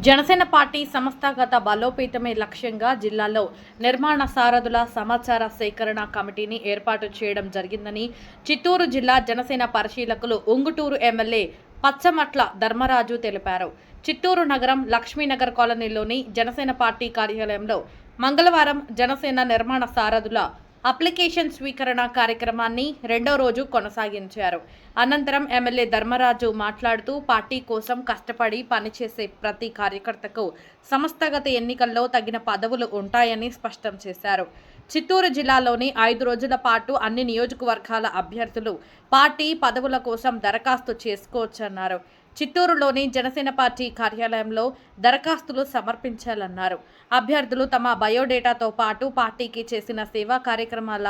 Janasena party సంస్థాగత బలోపేతమే లక్ష్యంగా జిల్లాలో నిర్మాణ సారథుల సమాచార సేకరణ కమిటీని ఏర్పాటు చేయడం జరిగిందని చిత్తూరు జిల్లా జనసేన పరిశీలకులు ఉంగుటూరు ఎమ్మెల్యే పచ్చమట్ల ధర్మరాజు తెలిపారు. చిత్తూరు నగరం లక్ష్మీనగర్ కాలనీలోని జనసేన పార్టీ కార్యాలయంలో మంగళవారం జనసేన నిర్మాణ సారథుల అప్లికేషన్ స్వీకరణ కార్యక్రమాన్ని రెండో రోజు కొనసాగించారు. అనంతరం ఎమ్మెల్యే ధర్మరాజు మాట్లాడుతూ పార్టీ కోసం కష్టపడి పనిచేసే ప్రతి కార్యకర్తకు సంస్థాగత ఎన్నికల్లో తగిన పదవులు ఉంటాయని స్పష్టం చేశారు. చిత్తూరు జిల్లాలోని 5 రోజుల పాటు అన్ని నియోజకవర్గాల అభ్యర్థులు పార్టీ పదవుల కోసం దరఖాస్తు చేసుకోవచ్చన్నారు. చిత్తూరులోని జనసేన పార్టీ కార్యాలయంలో దరఖాస్తులు సమర్పించాలన్నారు. అభ్యర్థులు తమ బయోడేటాతో పాటు పార్టీకి చేసిన సేవా కార్యక్రమాల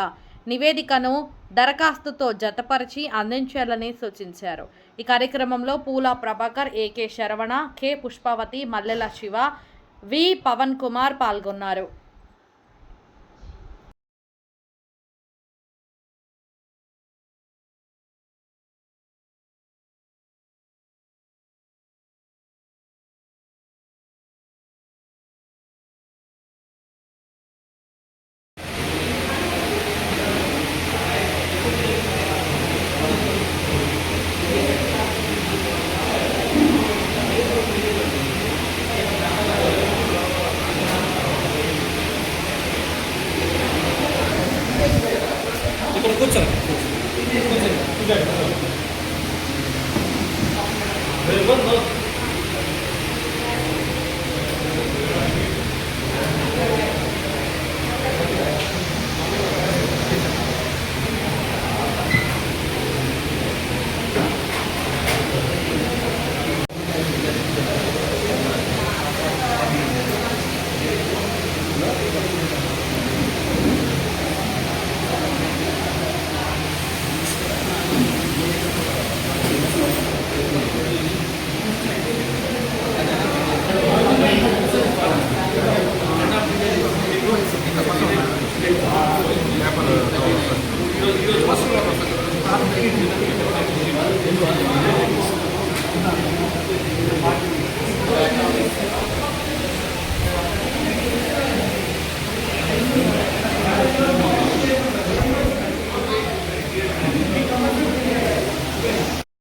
నివేదికను దరఖాస్తుతో జతపరిచి అందించాలని సూచించారు. ఈ కార్యక్రమంలో పూల ప్రభాకర్, ఏకే శరవణ, కె పుష్పావతి, మల్లెల శివ, వి పవన్ కుమార్ పాల్గొన్నారు. ఇక్కడ కూర్చోండి.